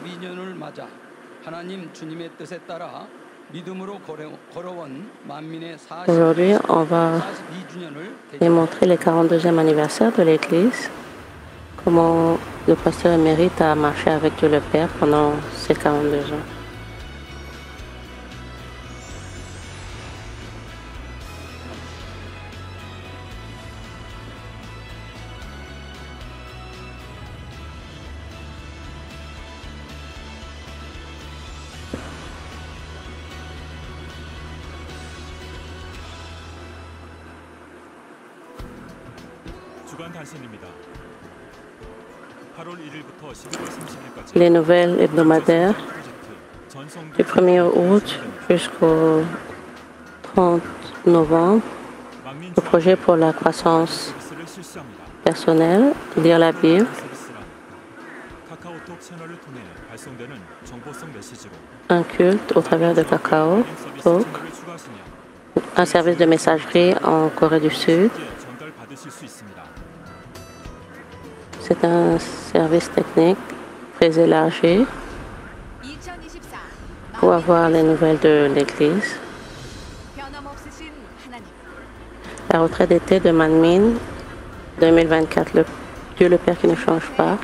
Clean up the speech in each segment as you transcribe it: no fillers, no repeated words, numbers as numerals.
42년을 맞아 하나님 주님의 뜻에 따라 믿음으로 걸어온 만민의 Aujourd'hui, on va 42주년을 démontrer le 42e anniversaire de l'Église, comment le pasteur émérite a marché avec Dieu le Père pendant ces 42 ans. Les nouvelles hebdomadaires du 1er août jusqu'au 30 novembre, le projet pour la croissance personnelle, lire la Bible, un culte au travers de Kakao Talk, un service de messagerie en Corée du Sud. C'est un service technique très élargi pour avoir les nouvelles de l'Église. La retraite d'été de Manmin 2024, Dieu le Père qui ne change pas.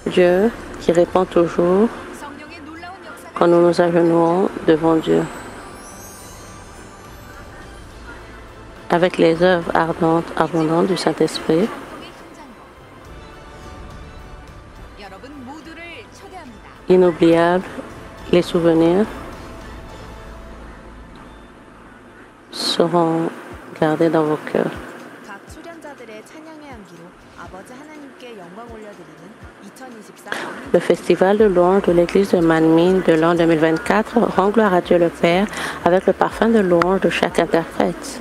Dieu qui répond toujours quand nous nous agenouillons devant Dieu. Avec les œuvres ardentes, abondantes du Saint-Esprit, inoubliables, les souvenirs seront gardés dans vos cœurs. Le festival de louange de l'église de Manmin de l'an 2024 rend gloire à Dieu le Père avec le parfum de louange de chaque interprète.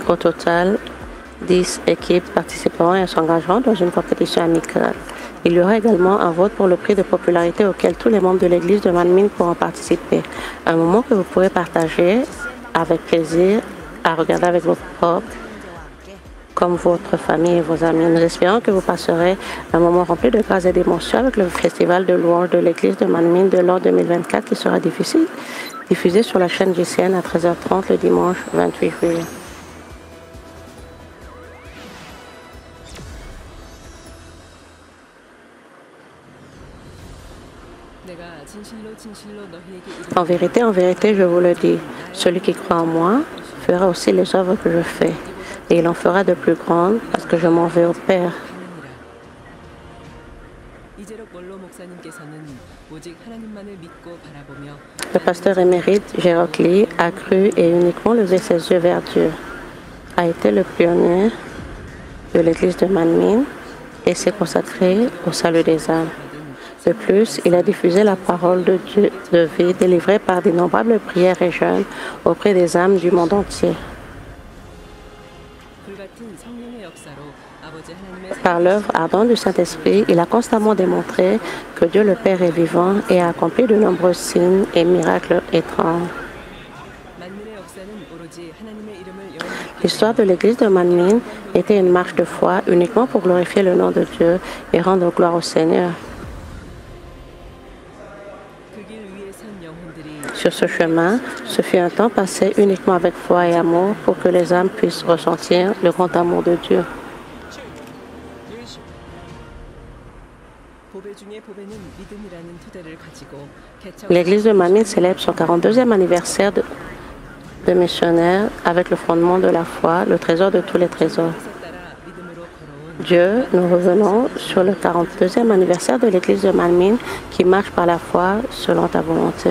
Au total, 10 équipes participeront et s'engageront dans une compétition amicale. Il y aura également un vote pour le prix de popularité auquel tous les membres de l'église de Manmin pourront participer. Un moment que vous pourrez partager avec plaisir, à regarder avec vos propres, comme votre famille et vos amis. Nous espérons que vous passerez un moment rempli de grâce et d'émotion avec le festival de louange de l'église de Manmin de l'an 2024 qui sera diffusé sur la chaîne JCN à 13h30 le dimanche 28 juillet. En vérité, je vous le dis, celui qui croit en moi fera aussi les œuvres que je fais, et il en fera de plus grandes parce que je m'en vais au Père. Le pasteur émérite Gerald Lee a cru et uniquement levé ses yeux vers Dieu, a été le pionnier de l'église de Manmin et s'est consacré au salut des âmes. De plus, il a diffusé la parole de Dieu de vie délivrée par d'innombrables prières et jeûnes auprès des âmes du monde entier. Par l'œuvre ardente du Saint-Esprit, il a constamment démontré que Dieu le Père est vivant et a accompli de nombreux signes et miracles étranges. L'histoire de l'église de Manmin était une marche de foi uniquement pour glorifier le nom de Dieu et rendre gloire au Seigneur. Sur ce chemin, ce fut un temps passé uniquement avec foi et amour pour que les âmes puissent ressentir le grand amour de Dieu. L'église de Manmin célèbre son 42e anniversaire de missionnaire avec le fondement de la foi, le trésor de tous les trésors. Dieu, nous revenons sur le 42e anniversaire de l'église de Manmin qui marche par la foi selon ta volonté.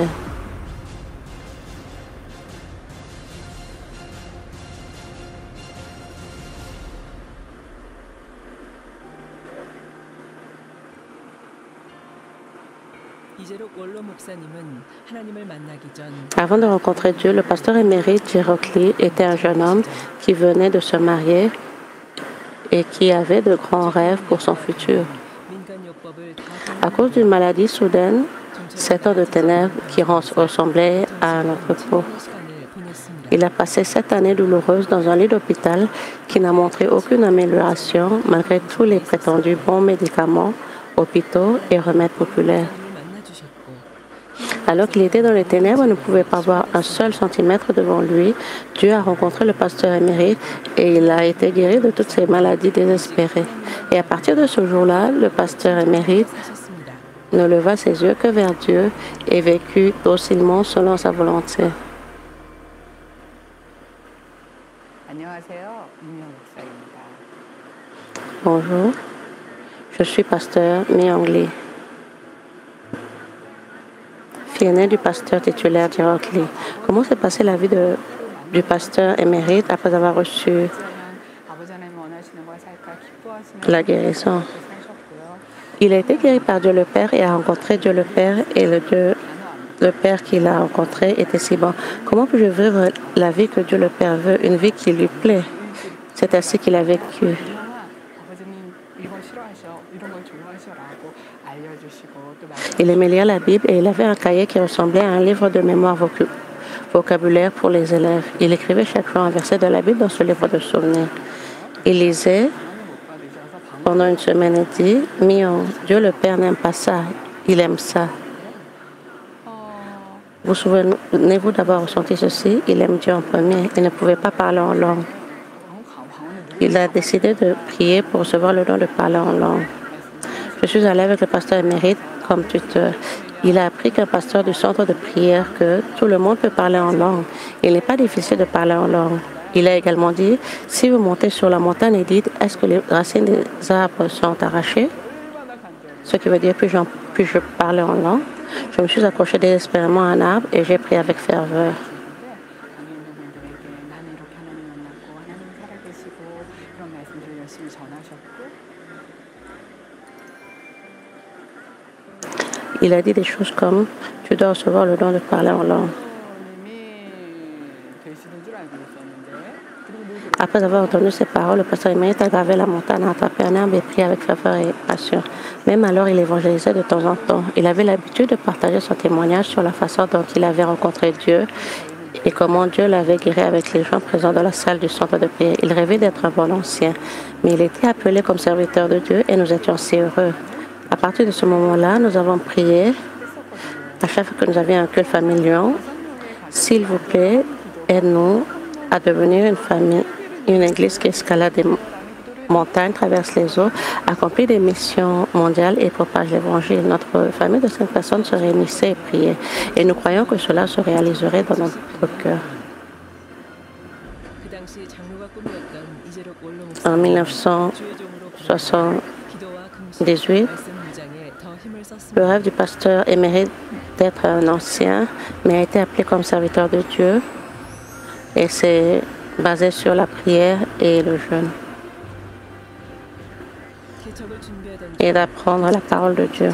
Avant de rencontrer Dieu, le pasteur émérite Gerald Lee était un jeune homme qui venait de se marier et qui avait de grands rêves pour son futur. À cause d'une maladie soudaine, 7 ans de ténèbres qui ressemblaient à un entrepôt. Il a passé 7 années douloureuses dans un lit d'hôpital qui n'a montré aucune amélioration malgré tous les prétendus bons médicaments, hôpitaux et remèdes populaires. Alors qu'il était dans les ténèbres et ne pouvait pas voir un seul centimètre devant lui, Dieu a rencontré le pasteur émérite et il a été guéri de toutes ses maladies désespérées. Et à partir de ce jour-là, le pasteur émérite ne leva ses yeux que vers Dieu et vécut docilement selon sa volonté. Bonjour, je suis pasteur Myung Lee, fille aînée du pasteur titulaire Gerald Lee. Comment s'est passée la vie du pasteur émérite après avoir reçu la guérison? Il a été guéri par Dieu le Père et a rencontré Dieu le Père et le Père qu'il a rencontré était si bon. Comment puis-je vivre la vie que Dieu le Père veut, une vie qui lui plaît? C'est ainsi qu'il a vécu. Il aimait lire la Bible et il avait un cahier qui ressemblait à un livre de mémoire vocabulaire pour les élèves. Il écrivait chaque jour un verset de la Bible dans ce livre de souvenirs. Il lisait pendant une semaine et dit, « Myung, Dieu le Père n'aime pas ça, il aime ça. » Vous souvenez-vous d'avoir ressenti ceci? Il aime Dieu en premier. Il ne pouvait pas parler en langue. Il a décidé de prier pour recevoir le don de parler en langue. Je suis allée avec le pasteur émérite comme tuteur. Il a appris qu'un pasteur du centre de prière que tout le monde peut parler en langue. Il n'est pas difficile de parler en langue. Il a également dit, si vous montez sur la montagne et dites, est-ce que les racines des arbres sont arrachées? Ce qui veut dire, puis-je parler en langue? Je me suis accroché désespérément à un arbre et j'ai prié avec ferveur. Il a dit des choses comme, tu dois recevoir le don de parler en langue. Après avoir entendu ces paroles, le pasteur émérite a gravé la montagne, a attrapé un arbre et prié avec ferveur et passion. Même alors, il évangélisait de temps en temps. Il avait l'habitude de partager son témoignage sur la façon dont il avait rencontré Dieu et comment Dieu l'avait guéri avec les gens présents dans la salle du centre de prière. Il rêvait d'être un bon ancien, mais il était appelé comme serviteur de Dieu et nous étions si heureux. À partir de ce moment-là, nous avons prié à chaque fois que nous avions un culte familial. S'il vous plaît, aide-nous à devenir une famille, une église qui escalade des montagnes, traverse les eaux, accomplit des missions mondiales et propage l'évangile. Notre famille de 5 personnes se réunissait et priait. Et nous croyons que cela se réaliserait dans notre cœur. En 1978, le rêve du pasteur émérite d'être un ancien, mais a été appelé comme serviteur de Dieu. Et c'est basé sur la prière et le jeûne. Et d'apprendre la parole de Dieu.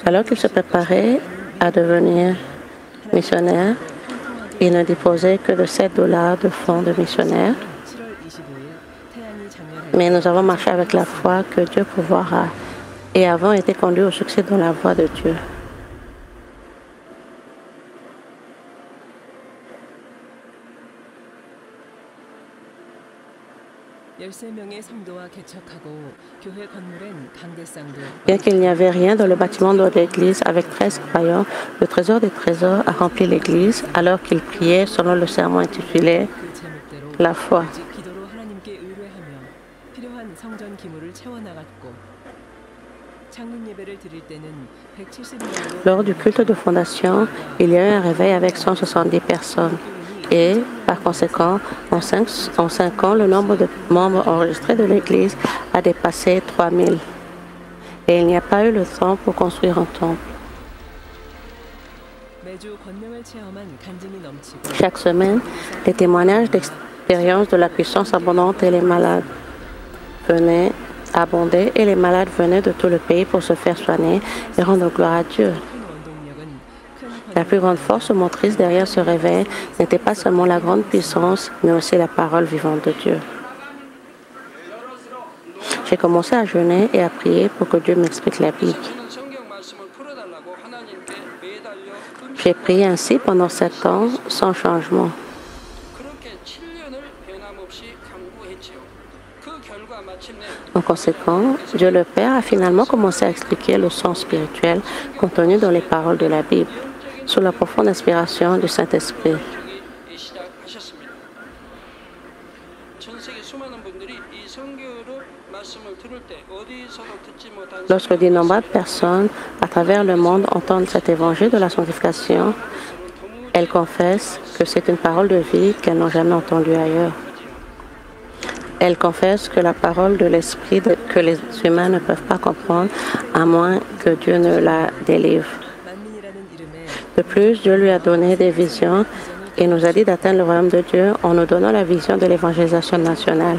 Alors qu'il se préparait à devenir missionnaire, il ne disposait que de $7 de fonds de missionnaire. Mais nous avons marché avec la foi que Dieu pourvoira et avons été conduits au succès dans la voie de Dieu. Bien qu'il n'y avait rien dans le bâtiment de l'église avec 13 croyants, le trésor des trésors a rempli l'église alors qu'il priait selon le sermon intitulé « La foi ». Lors du culte de fondation, il y a eu un réveil avec 170 personnes. Et, par conséquent, en 5 ans, le nombre de membres enregistrés de l'Église a dépassé 3000. Et il n'y a pas eu le temps pour construire un temple. Chaque semaine, les témoignages d'expérience de la puissance abondante et les malades venaient abonder et les malades venaient de tout le pays pour se faire soigner et rendre gloire à Dieu. La plus grande force motrice derrière ce réveil n'était pas seulement la grande puissance, mais aussi la parole vivante de Dieu. J'ai commencé à jeûner et à prier pour que Dieu m'explique la Bible. J'ai prié ainsi pendant 7 ans sans changement. 그렇게 7년을 변함없이 강구했지요. 그 결과 마침내 En conséquent, Dieu le Père a finalement commencé à expliquer le sens spirituel contenu dans les paroles de la Bible, sous la profonde inspiration du Saint-Esprit. 시작하셨습니다. 전 세계 수많은 분들이 이 성경으로 말씀을 들을 때 어디서도 듣지 못한 Lorsque d'innombrables personnes à travers le monde entendent cet évangile de la sanctification, elles confessent que c'est une parole de vie qu'elles n'ont jamais entendue ailleurs. Elles confessent que la parole de l'Esprit que les humains ne peuvent pas comprendre à moins que Dieu ne la délivre. De plus, Dieu lui a donné des visions et nous a dit d'atteindre le royaume de Dieu en nous donnant la vision de l'évangélisation nationale,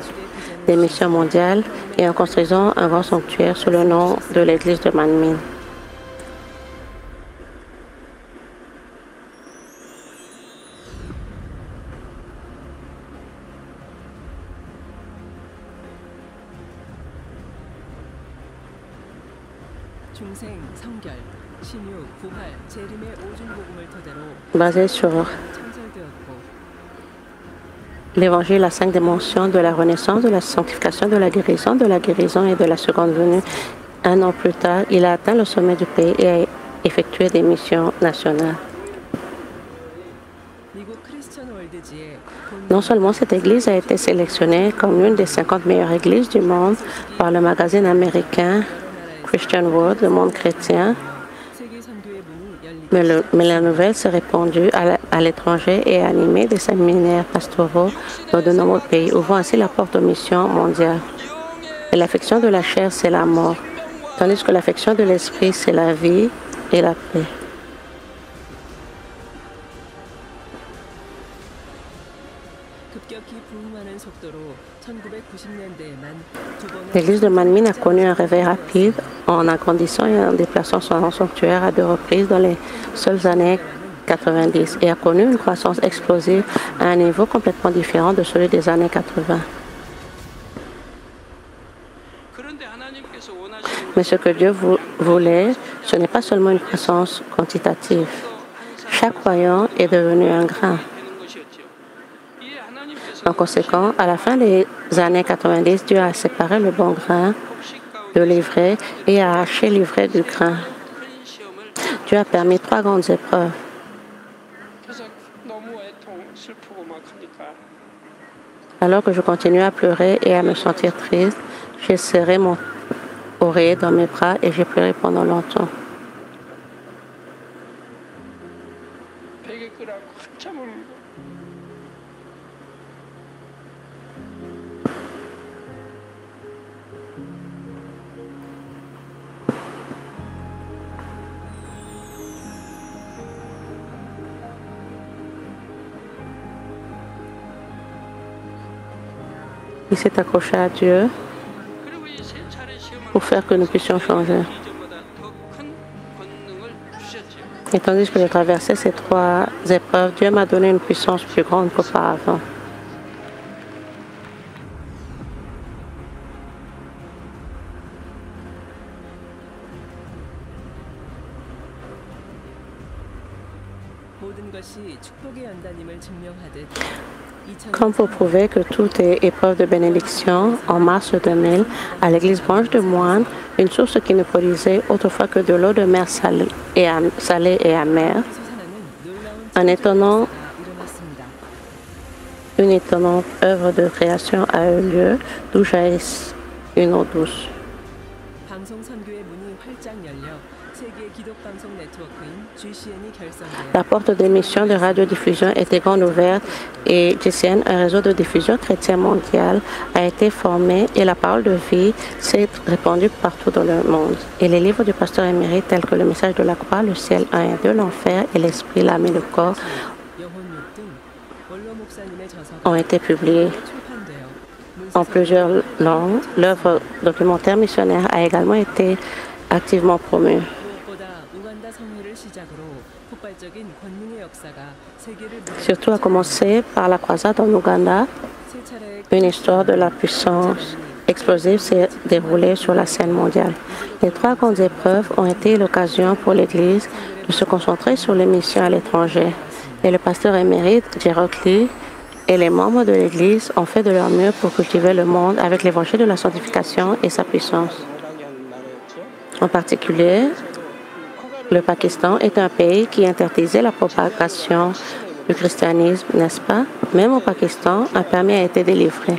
des missions mondiales et en construisant un grand sanctuaire sous le nom de l'Église de Manmin. 중생, 성결, 신유, 부활, 재림의 오준복음을 토대로 Basé sur 창설되었고 l'Évangile à 5 dimensions de la renaissance, de la sanctification, de la guérison et de la seconde venue. 1 an plus tard, il a atteint le sommet du pays et a effectué des missions nationales. 미국 크리스천 월드지에 Non seulement cette église a été sélectionnée comme l'une des 50 meilleures églises du monde par le magazine américain Christian World, le monde chrétien, 세계 선교의 문이 열리고 mais la nouvelle s'est répandue à l'étranger et a animé des séminaires pastoraux dans de nombreux pays, ouvrant ainsi la porte aux missions mondiales. Et l'affection de la chair, c'est la mort, tandis que l'affection de l'esprit, c'est la vie et la paix. 급격히 부흥하는 속도로 1990년대에만 두 번의 L'église de Manmin a connu un réveil rapide en agrandissant et en déplaçant son sanctuaire à 2 reprises dans les seules années 90 et a connu une croissance explosive à un niveau complètement différent de celui des années 80. 그런데 하나님께서 원하시는 Mais ce que Dieu voulait, ce n'est pas seulement une croissance quantitative. Chaque croyant est devenu un grain. 되는 것이었죠. 이에 하나님께서 En conséquent, à la fin des années 90, Dieu a séparé le bon grain de l'ivraie et a arraché l'ivraie du grain. 큰 시험을 Dieu a permis 3 grandes épreuves. 계속 너무 애통 슬프고 막 하니까 Alors que je continuais à pleurer et à me sentir triste, j'ai serré mon oreiller dans mes bras et j'ai pleuré pendant longtemps. 베개 끄라고 한참을 울고 Il s'est accroché à Dieu 그리고 이 세 차례 시험을 pour faire que nous puissions changer. 이전보다 더 큰 권능을 주셨지요. Et tandis que j'ai traversé ces 3 épreuves, Dieu m'a donné une puissance plus grande qu'auparavant. 모든 것이 축복의 연단임을 증명하듯 Comme pour prouver que tout est épreuve de bénédiction, en mars 2000, à l'église Branche de Moine, une source qui ne produisait autrefois que de l'eau de mer salée et amère, 솟아나는 놀라운 un étonnant, 일어났습니다. une étonnante œuvre de création a eu lieu, d'où jaillisse une eau douce. 방송 선교의 문이 활짝 열려 세계 기독 방송 네트워크인 GCN이 결성되어 La porte d'émission de radiodiffusion était grande ouverte et GCN, un réseau de diffusion chrétien mondial, a été formé et la parole de vie s'est répandue partout dans le monde. Et les livres du pasteur émérite tels que le message de la croix, le ciel 1 et 2, l'enfer et l'esprit, l'âme et le corps 영혼육 등 원로 목사님의 저서가 ont été publiés 출판되어 en plusieurs langues. L'œuvre documentaire missionnaire a également été activement promue. 무엇보다 우간다 성회를 시작으로 폭발적인 권능의 역사가 세계를 Surtout à commencer par la croisade en Ouganda, 세 차례 une histoire de la puissance explosive s'est déroulée sur la scène mondiale. Les 3 grandes épreuves ont été l'occasion pour l'Église de se concentrer sur les missions à l'étranger. Et le pasteur émérite Gerald Lee et les membres de l'Église ont fait de leur mieux pour cultiver le monde avec l'évangile de la sanctification et sa puissance. En particulier, le Pakistan est un pays qui interdisait la propagation du christianisme, n'est-ce pas? Même au Pakistan, un permis a été délivré.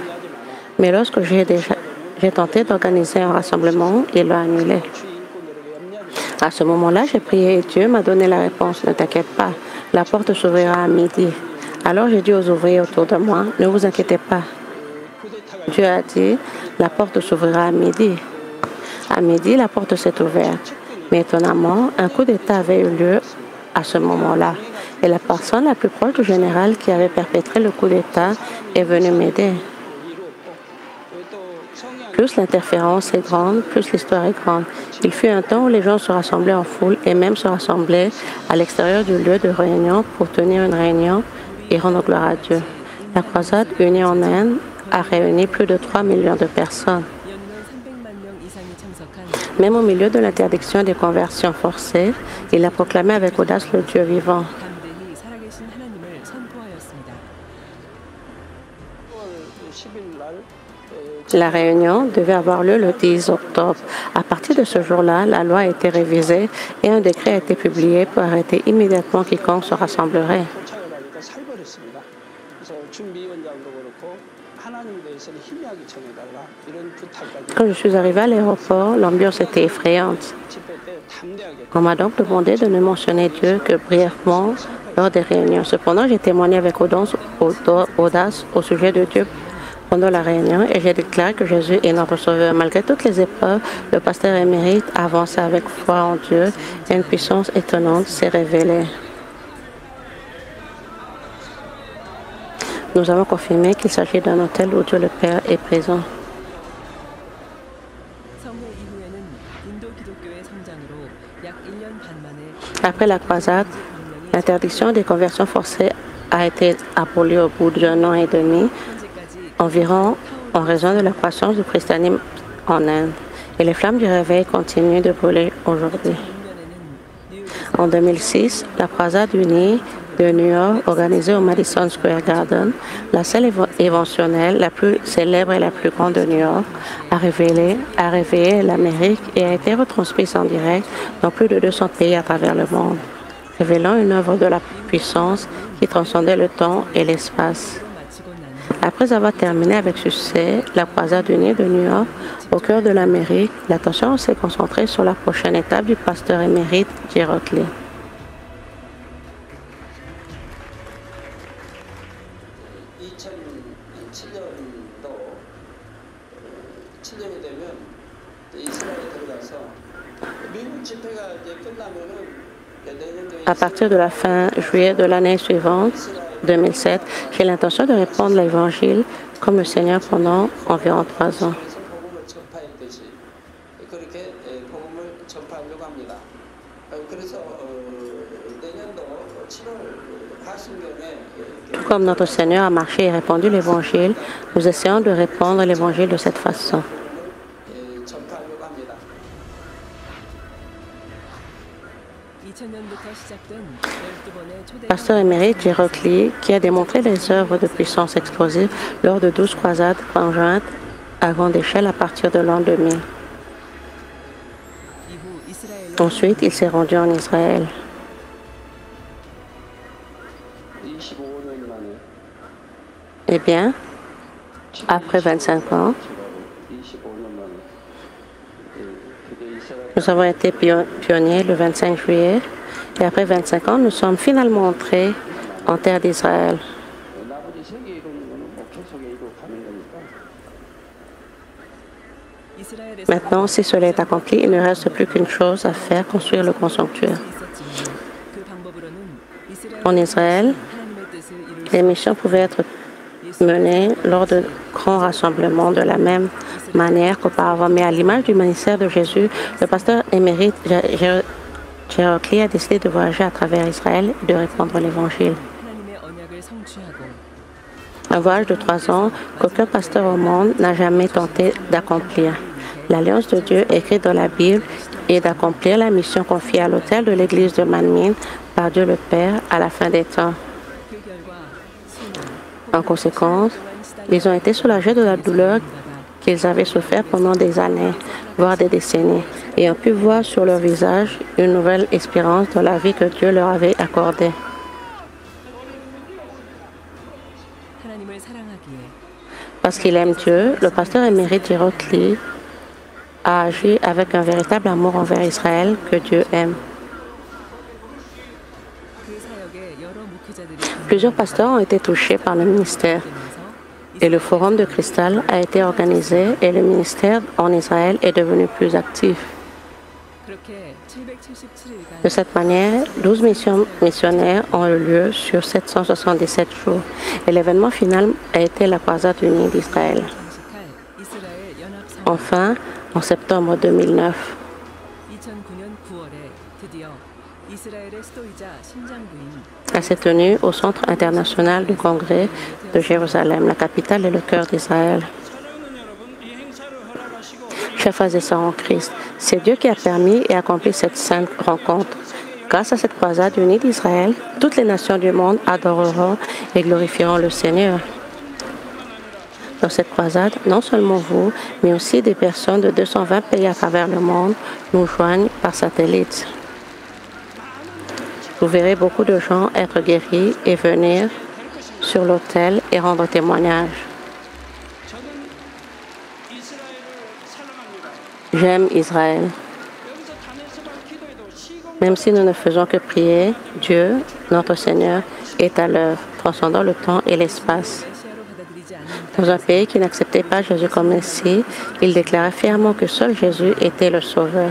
Mais lorsque j'ai tenté d'organiser un rassemblement, il l'a annulé. À ce moment-là, j'ai prié et Dieu m'a donné la réponse. Ne t'inquiète pas, la porte s'ouvrira à midi. Alors j'ai dit aux ouvriers autour de moi, ne vous inquiétez pas. Dieu a dit, la porte s'ouvrira à midi. À midi, la porte s'est ouverte. Mais étonnamment, un coup d'État avait eu lieu à ce moment-là. Et la personne la plus proche du général qui avait perpétré le coup d'État est venue m'aider. Plus l'interférence est grande, plus l'histoire est grande. Il fut un temps où les gens se rassemblaient en foule et même se rassemblaient à l'extérieur du lieu de réunion pour tenir une réunion et rendre gloire à Dieu. La croisade unie en Inde a réuni plus de 3 millions de personnes. Même au milieu de l'interdiction des conversions forcées, il a proclamé avec audace le Dieu vivant. La réunion devait avoir lieu le 10 octobre. À partir de ce jour-là, la loi a été révisée et un décret a été publié pour arrêter immédiatement quiconque se rassemblerait. Quand je suis arrivé à l'aéroport, l'ambiance était effrayante. On m'a donc demandé de ne mentionner Dieu que brièvement lors des réunions. Cependant, j'ai témoigné avec audace au sujet de Dieu pendant la réunion et j'ai déclaré que Jésus est notre Sauveur. Malgré toutes les épreuves, le pasteur émérite avançait avec foi en Dieu et une puissance étonnante s'est révélée. Nous avons confirmé qu'il s'agit d'un hôtel où Dieu le Père est présent. Après la croisade, l'interdiction des conversions forcées a été abolie au bout d'1 an et demi, environ en raison de la croissance du christianisme en Inde. Et les flammes du réveil continuent de brûler aujourd'hui. En 2006, la croisade unie de New York, organisée au Madison Square Garden, la salle évangélique la plus célèbre et la plus grande de New York, a réveillé l'Amérique et a été retransmise en direct dans plus de 200 pays à travers le monde, révélant une œuvre de la puissance qui transcendait le temps et l'espace. Après avoir terminé avec succès la croisade unie de New York au cœur de l'Amérique, l'attention s'est concentrée sur la prochaine étape du pasteur émérite Gerald Lee. À partir de la fin juillet de l'année suivante, 2007, j'ai l'intention de répandre l'Évangile comme le Seigneur pendant environ 3 ans. Tout comme notre Seigneur a marché et répandu l'Évangile, nous essayons de répandre l'Évangile de cette façon. Pasteur émérite Gerald Lee, qui a démontré les œuvres de puissance explosive lors de 12 croisades conjointes à grande échelle à partir de l'an 2000. Ensuite, il s'est rendu en Israël. Eh bien, après 25 ans, nous avons été pionniers le 25 juillet et après 25 ans, nous sommes finalement entrés en terre d'Israël. Maintenant, si cela est accompli, il ne reste plus qu'une chose à faire, construire le grand sanctuaire. En Israël, les missions pouvaient être menées lors de grands rassemblements de la même manière qu'auparavant. Mais à l'image du ministère de Jésus, le pasteur émérite Gerald Lee a décidé de voyager à travers Israël et de répandre l'Évangile. un voyage de 3 ans qu'aucun pasteur au monde n'a jamais tenté d'accomplir. L'Alliance de Dieu écrite dans la Bible est d'accomplir la mission confiée à l'autel de l'Église de Manmin par Dieu le Père à la fin des temps. En conséquence, ils ont été soulagés de la douleur qu'ils avaient souffert pendant des années, voire des décennies, et ont pu voir sur leur visage une nouvelle espérance dans la vie que Dieu leur avait accordée. Parce qu'il aime Dieu, le pasteur émérite Gerald Lee a agi avec un véritable amour envers Israël que Dieu aime. Plusieurs pasteurs ont été touchés par le ministère et le forum de cristal a été organisé et le ministère en Israël est devenu plus actif. De cette manière, 12 missions missionnaires ont eu lieu sur 777 jours et l'événement final a été la croisade unie d'Israël. Enfin, en septembre 2009, elle s'est tenue au Centre international du Congrès de Jérusalem, la capitale et le cœur d'Israël. Chers frères et sœurs en Christ, c'est Dieu qui a permis et accompli cette sainte rencontre. Grâce à cette croisade unie d'Israël, toutes les nations du monde adoreront et glorifieront le Seigneur. Dans cette croisade, non seulement vous, mais aussi des personnes de 220 pays à travers le monde nous joignent par satellite. Vous verrez beaucoup de gens être guéris et venir sur l'autel et rendre témoignage. J'aime Israël. Même si nous ne faisons que prier, Dieu, notre Seigneur, est à l'œuvre, transcendant le temps et l'espace. Dans un pays qui n'acceptait pas Jésus comme Messie, il déclarait fièrement que seul Jésus était le Sauveur.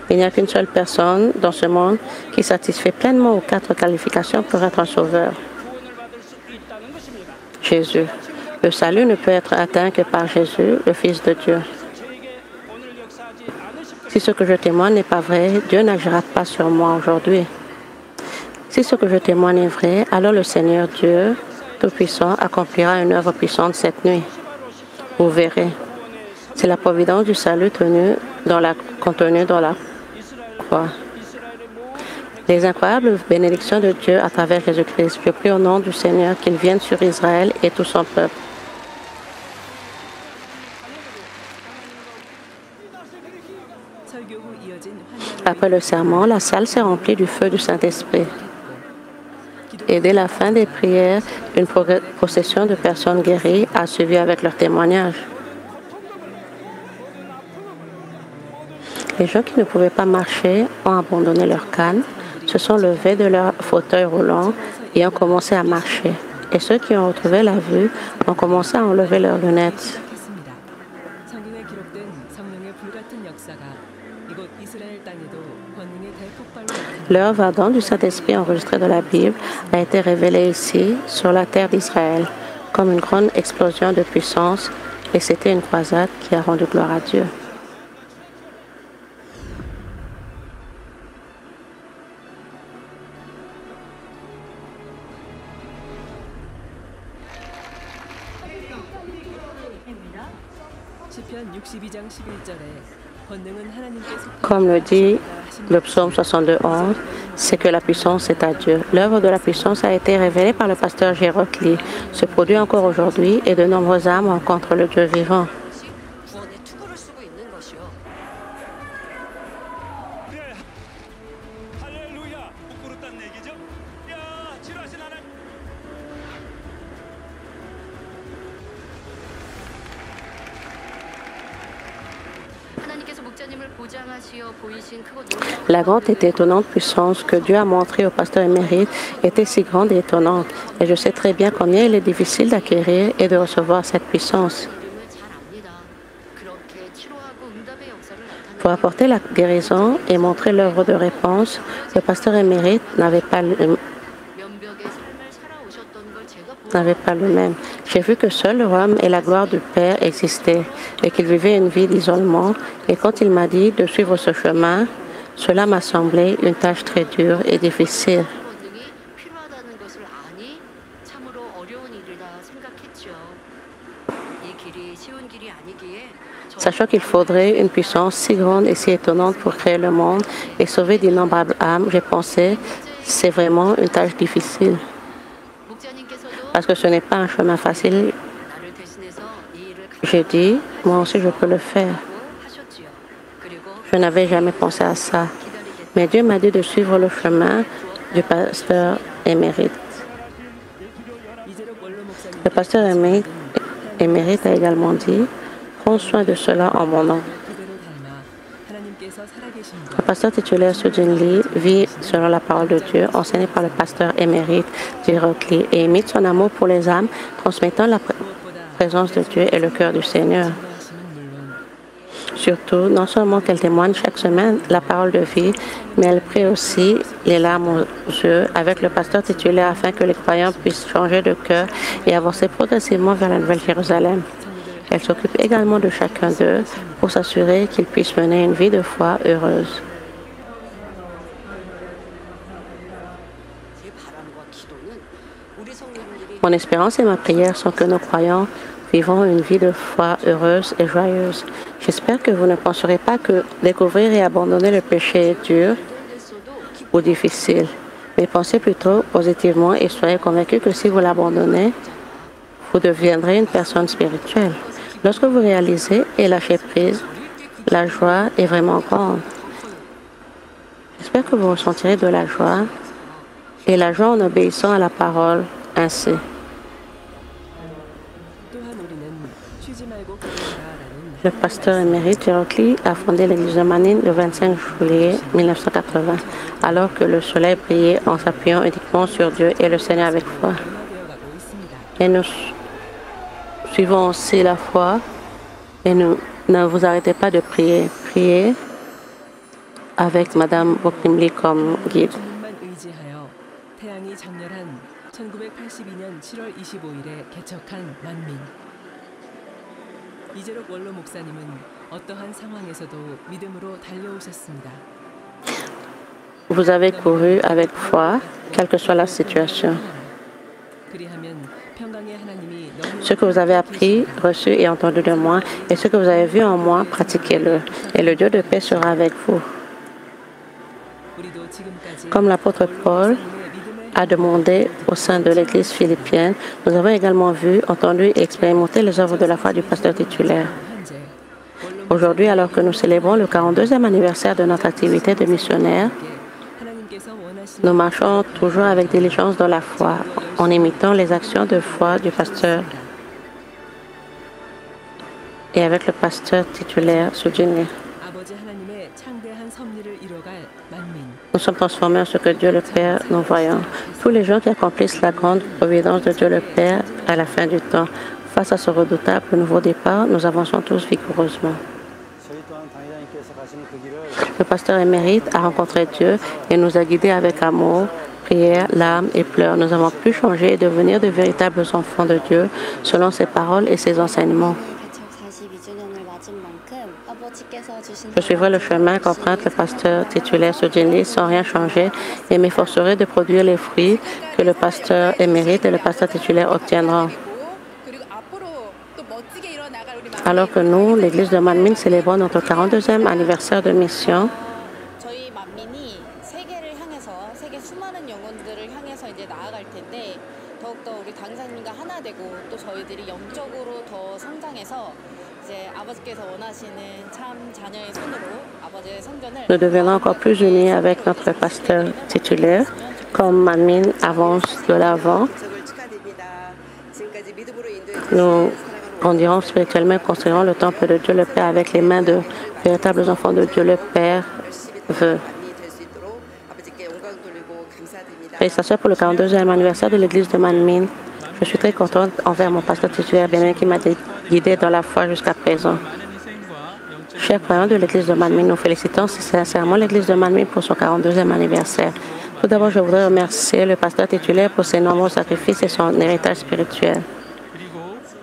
Il n'y a qu'une seule personne dans ce monde qui satisfait pleinement aux 4 qualifications pour être un sauveur. Jésus. Le salut ne peut être atteint que par Jésus, le Fils de Dieu. Si ce que je témoigne n'est pas vrai, Dieu n'agira pas sur moi aujourd'hui. Si ce que je témoigne est vrai, alors le Seigneur Dieu Tout-Puissant accomplira une œuvre puissante cette nuit. Vous verrez. C'est la providence du salut contenue dans la croix. Les incroyables bénédictions de Dieu à travers Jésus-Christ. Je prie au nom du Seigneur qu'il vienne sur Israël et tout son peuple. Après le sermon, la salle s'est remplie du feu du Saint-Esprit. Et dès la fin des prières, une procession de personnes guéries a suivi avec leur témoignage. Les gens qui ne pouvaient pas marcher ont abandonné leur canne, se sont levés de leur fauteuil roulant et ont commencé à marcher. Et ceux qui ont retrouvé la vue ont commencé à enlever leurs lunettes. L'œuvre ardente du Saint-Esprit enregistrée dans la Bible a été révélée ici, sur la terre d'Israël, comme une grande explosion de puissance, et c'était une croisade qui a rendu gloire à Dieu. Comme le dit le psaume 62:11, c'est que la puissance est à Dieu. L'œuvre de la puissance a été révélée par le pasteur Gerald Lee, se produit encore aujourd'hui et de nombreuses âmes rencontrent le Dieu vivant. La grande et étonnante puissance que Dieu a montrée au pasteur émérite était si grande et étonnante, et je sais très bien combien il est difficile d'acquérir et de recevoir cette puissance. Pour apporter la guérison et montrer l'œuvre de réponse, le pasteur émérite n'avait pas le même. J'ai vu que seul le royaume et la gloire du Père existaient et qu'il vivait une vie d'isolement. Et quand il m'a dit de suivre ce chemin, Cela m'a semblé une tâche très dure et difficile. 권능이 필요하다는 것을 아니 참으로 어려운 일이라 생각했죠. 이 길이 쉬운 길이 아니기에 Sachant qu'il faudrait une puissance si grande et si étonnante pour créer le monde et sauver d'innombrables âmes, j'ai pensé, c'est vraiment une tâche difficile. 목자님께서도 Parce que ce n'est pas un chemin facile. 나를 대신해서 이 일을 J'ai dit, moi aussi je peux le faire. 하셨지요. 그리고 Je n'avais jamais pensé à ça. 기다리겠다. Mais Dieu m'a dit de suivre le chemin du pasteur émérite. 이재록 원로 목사님 Le pasteur émérite a également dit, prends soin de cela en mon nom. 그대로 닮아 하나님께서 살아계심과 Le pasteur titulaire Sujin Lee vit selon la parole de Dieu, enseignée par le pasteur émérite Jerok Lee, et imite son amour pour les âmes, transmettant la 무엇보다 présence de Dieu et le cœur du Seigneur. 전도하심은 물론 Surtout, non seulement qu'elle témoigne chaque semaine la parole de vie, mais elle prie aussi les larmes aux yeux avec le pasteur titulaire afin que les croyants puissent changer de cœur et avancer progressivement vers la Nouvelle Jérusalem. Elle s'occupe également de chacun d'eux pour s'assurer qu'ils puissent mener une vie de foi heureuse. 제 바람과 기도는 우리 성도님들이 Mon espérance et ma prière sont que nos croyants vivront une vie de foi heureuse et joyeuse. J'espère que vous ne penserez pas que découvrir et abandonner le péché est dur 됐어도 ou difficile, mais pensez plutôt positivement et soyez convaincus que si vous l'abandonnez, vous deviendrez une personne spirituelle. Lorsque vous réalisez et lâchez prise, la joie est vraiment grande. J'espère que vous ressentirez de la joie et la joie en obéissant à la parole ainsi. 또한 우리는 쉬지 말고 기도하라라는 Le pasteur émérite Jerok Lee a fondé l'église de Manning le 25 juillet 1980, alors que le soleil brillait en s'appuyant uniquement sur Dieu et le Seigneur avec foi. 변화되어 가고 있습니다. Et nous suivons aussi la foi et ne vous arrêtez pas de prier. Priez avec Madame Boklim Lee comme guide. 주님만 의지하여 태양이 장렬한 1982년 7월 25일에 개척한 만민. 이재록 원로 목사님은 어떠한 상황에서도 믿음으로 달려오셨습니다. Vous avez couru avec foi, quelle que soit la situation. 그리하면 평강의 하나님이 너무 Ce que vous avez appris, reçu et entendu de moi, et ce que vous avez vu en moi, pratiquez-le. Et le Dieu de paix sera avec vous. 우리도 지금까지 Comme l'apôtre Paul a demandé au sein de l'Église philippienne, nous avons également vu, entendu et expérimenté les œuvres de la foi du pasteur titulaire. 현재 원로 Aujourd'hui, alors que nous célébrons le 42e anniversaire de notre activité de missionnaire, 하나님께서 원하시는 nous marchons toujours avec diligence dans la foi, en imitant les actions de foi du pasteur et avec le pasteur titulaire Sujin Lee. 아버지 하나님의 창대한 섭리를 이뤄갈 만민. Nous sommes transformés en ce que Dieu le Père nous voyons. Tous les gens qui accomplissent la grande providence de Dieu le Père à la fin du temps. Face à ce redoutable nouveau départ, nous avançons tous vigoureusement. Le pasteur émérite a rencontré Dieu et nous a guidés avec amour, prière, larmes et pleurs. Nous avons pu changer et devenir de véritables enfants de Dieu selon ses paroles et ses enseignements. Je suivrai le chemin qu'emprunte le pasteur titulaire Sujin Lee sans rien changer et m'efforcerai de produire les fruits que le pasteur émérite et le pasteur titulaire obtiendront. Alors que nous, l'église de Manmin, célébrons notre 42e anniversaire de mission, 저희 만민이 세계를 향해서 세계 수많은 영혼들을 향해서 이제 나아갈 텐데 더욱더 우리 당사님과 하나 되고 또 저희들이 영적으로 더 성장해서 이제 아버지께서 원하시는 참 자녀의 손으로 아버지의 성전을 nous deviendrons encore plus unis avec notre pasteur titulaire, comme Manmin avance de l'avant. Nous grandirons spirituellement et construirons le temple de Dieu le Père avec les mains de véritables enfants de Dieu le Père veut. Félicitations pour le 42e anniversaire de l'église de Manmin. Je suis très contente envers mon pasteur titulaire bien-aimé qui m'a guidé dans la foi jusqu'à présent. Chers croyants de l'église de Manmin, nous félicitons sincèrement l'église de Manmin pour son 42e anniversaire. Tout d'abord, je voudrais remercier le pasteur titulaire pour ses nombreux sacrifices et son héritage spirituel,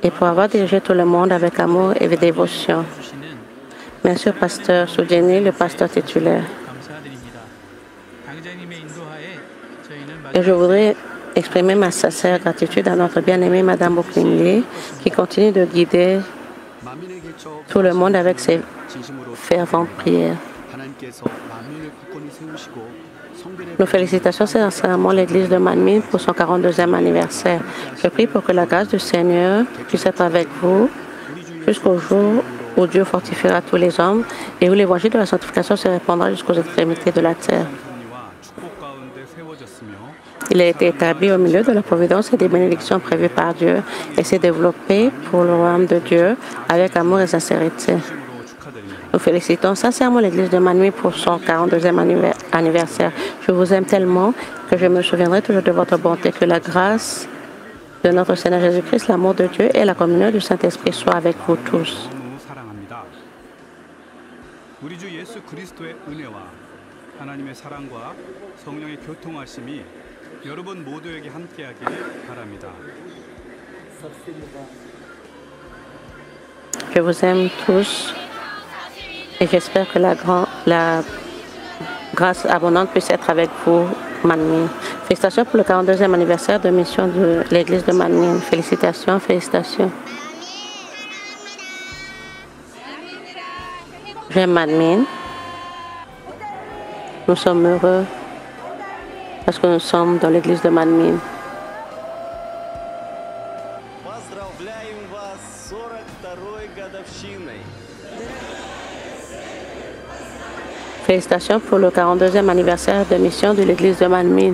et pour avoir dirigé tout le monde avec amour et dévotion. Merci au pasteur Sujin Lee, le pasteur titulaire. Et je voudrais exprimer ma sincère gratitude à notre bien-aimée Madame Oklingli, qui continue de guider tout le monde avec ses ferventes prières. Nos félicitations sincèrement l'Église de Manmin pour son 42e anniversaire. Je prie pour que la grâce du Seigneur puisse être avec vous jusqu'au jour où Dieu fortifiera tous les hommes et où l'évangile de la sanctification se répandra jusqu'aux extrémités de la terre. Il a été établi au milieu de la providence et des bénédictions prévues par Dieu et s'est développé pour le royaume de Dieu avec amour et sincérité. Nous félicitons sincèrement l'Église de Manmin pour son 42e anniversaire. Je vous aime tellement que je me souviendrai toujours de votre bonté. Que la grâce de notre Seigneur Jésus-Christ, l'amour de Dieu et la communion du Saint-Esprit soient avec vous tous. 우리 주 예수 그리스도의 은혜와 하나님의 사랑과 성령의 교통하심이 여러분 모두에게 함께하기를 바랍니다. Je vous aime tous et j'espère que la grâce abondante puisse être avec vous, Manmin. Félicitations pour le 42e anniversaire de mission de l'Église de Manmin. Félicitations, félicitations. J'aime Manmin. Nous sommes heureux parce que nous sommes dans l'église de Manmin. Félicitations pour le 42e anniversaire de mission de l'église de Manmin.